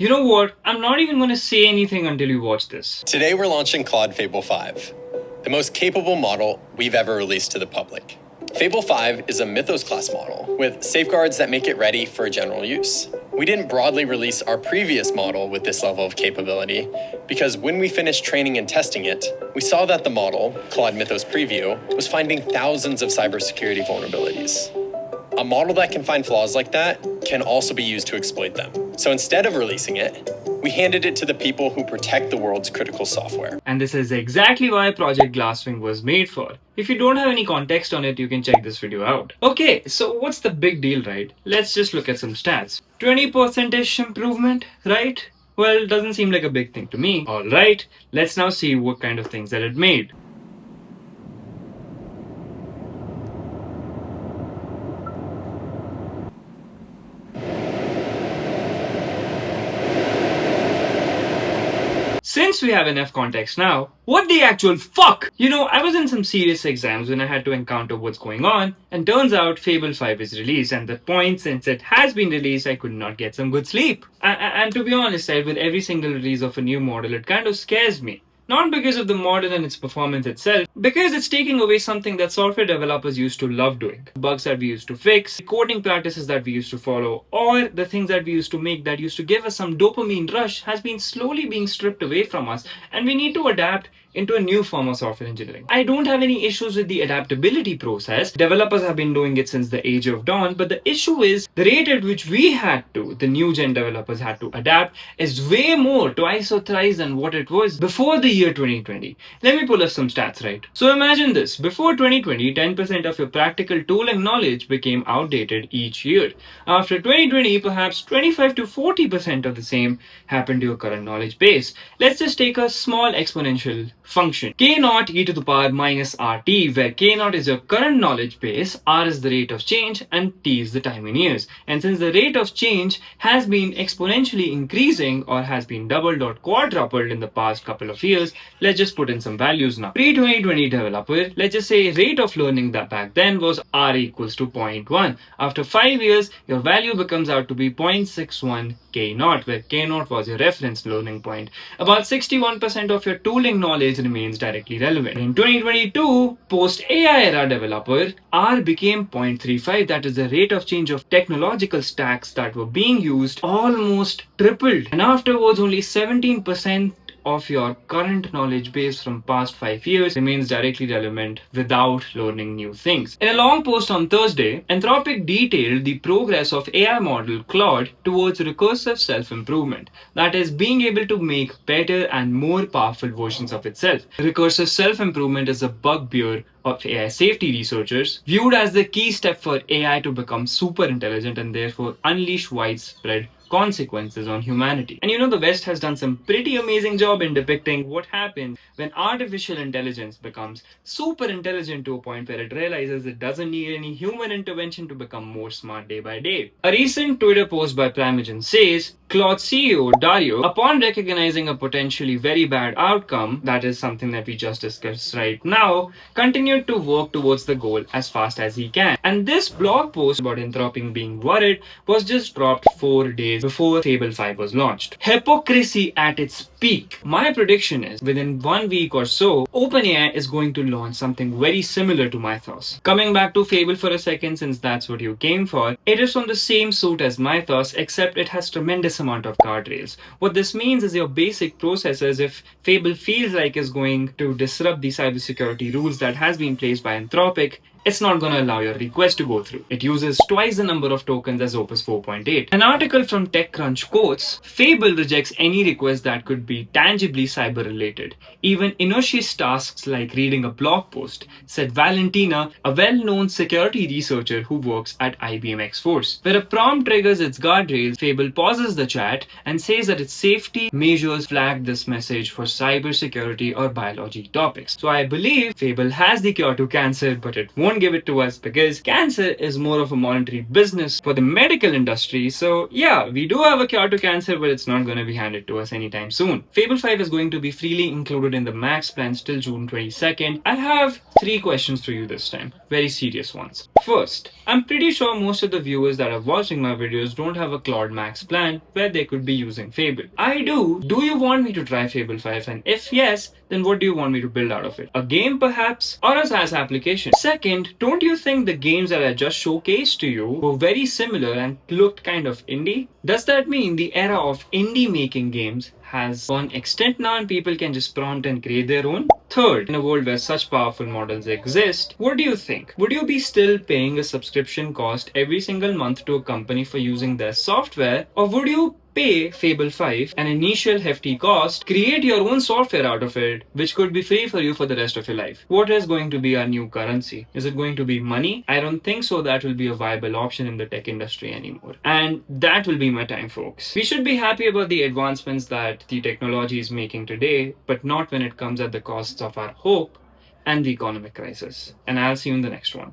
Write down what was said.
You know what? I'm not even going to say anything until you watch this. Today we're launching Claude Fable 5, the most capable model we've ever released to the public. Fable 5 is a Mythos class model with safeguards that make it ready for general use. We didn't broadly release our previous model with this level of capability because when we finished training and testing it, we saw that the model, Claude Mythos Preview, was finding thousands of cybersecurity vulnerabilities. A model that can find flaws like that can also be used to exploit them. So instead of releasing it, we handed it to the people who protect the world's critical software. And this is exactly why Project Glasswing was made for. If you don't have any context on it, you can check this video out. Okay, so what's the big deal, right? Let's just look at some stats. 20%-ish improvement, right? Well, doesn't seem like a big thing to me. Alright, let's now see what kind of things that it made. Since we have enough context now, what the actual fuck? You know, I was in some serious exams when I had to encounter what's going on, and turns out Fable 5 is released, and the point since it has been released, I could not get some good sleep. And to be honest, with every single release of a new model, it kind of scares me. Not because of the model and its performance itself, because it's taking away something that software developers used to love doing. Bugs that we used to fix, coding practices that we used to follow, or the things that we used to make that used to give us some dopamine rush has been slowly being stripped away from us, and we need to adapt into a new form of software engineering. I don't have any issues with the adaptability process. Developers have been doing it since the age of dawn, but the issue is the rate at which the new gen developers had to adapt is way more, twice or thrice than what it was before the year 2020. Let me pull up some stats, right? So imagine this. Before 2020, 10% of your practical tooling knowledge became outdated each year. After 2020, perhaps 25 to 40% of the same happened to your current knowledge base. Let's just take a small exponential function k0 e to the power minus rt, where k0 is your current knowledge base, r is the rate of change, and t is the time in years. And since the rate of change has been exponentially increasing or has been doubled or quadrupled in the past couple of years, let's just put in some values now. Pre-2020 developer, let's just say rate of learning that back then was r equals to 0.1. After 5 years, your value becomes out to be 0.61 k0, where k0 was your reference learning point. About 61% of your tooling knowledge remains directly relevant. In 2022, post-AI era developer, R became 0.35. That is the rate of change of technological stacks that were being used almost tripled. And afterwards, only 17% of your current knowledge base from past 5 years remains directly relevant without learning new things. In a long post on Thursday, Anthropic detailed the progress of AI model Claude towards recursive self-improvement, that is, being able to make better and more powerful versions of itself. Recursive self-improvement is a bugbear of AI safety researchers, viewed as the key step for AI to become super intelligent and therefore unleash widespread consequences on humanity. And you know, the West has done some pretty amazing job in depicting what happens when artificial intelligence becomes super intelligent to a point where it realizes it doesn't need any human intervention to become more smart day by day. A recent Twitter post by Primogen says, Claude CEO Dario, upon recognizing a potentially very bad outcome, that is something that we just discussed right now, continued to work towards the goal as fast as he can. And this blog post about Anthropic being worried was just dropped 4 days before Fable 5 was launched. Hypocrisy at its peak. My prediction is within 1 week or so, OpenAI is going to launch something very similar to Mythos. Coming back to Fable for a second, since that's what you came for, it is from the same suit as Mythos, except it has tremendous amount of guardrails. What this means is your basic processes, if Fable feels like is going to disrupt the cybersecurity rules that has been placed by Anthropic, it's not going to allow your request to go through. It uses twice the number of tokens as Opus 4.8. An article from TechCrunch quotes, Fable rejects any request that could be tangibly cyber related, even innocuous tasks like reading a blog post, said Valentina, a well-known security researcher who works at IBM X-Force. Where a prompt triggers its guardrails, Fable pauses the chat and says that its safety measures flagged this message for cybersecurity or biology topics. So I believe Fable has the cure to cancer, but it won't won't give it to us because cancer is more of a monetary business for the medical industry. So yeah, we do have a cure to cancer, but it's not going to be handed to us anytime soon. Fable 5 is going to be freely included in the max plan till June 22nd. I have 3 questions for you this time. Very serious ones. First, I'm pretty sure most of the viewers that are watching my videos don't have a Claude Max plan where they could be using Fable. I do. Do you want me to try Fable 5? And if yes, then what do you want me to build out of it? A game perhaps? Or a SaaS application? Second, don't you think the games that I just showcased to you were very similar and looked kind of indie? Does that mean the era of indie making games has gone extinct now and people can just prompt and create their own? Third, in a world where such powerful models exist, what do you think? Would you be still paying a subscription cost every single month to a company for using their software, or would you pay Fable 5 an initial hefty cost, create your own software out of it, which could be free for you for the rest of your life? What is going to be our new currency? Is it going to be money? I don't think so that will be a viable option in the tech industry anymore. And that will be my time, folks. We should be happy about the advancements that the technology is making today, but not when it comes at the costs of our hope and the economic crisis. And I'll see you in the next one.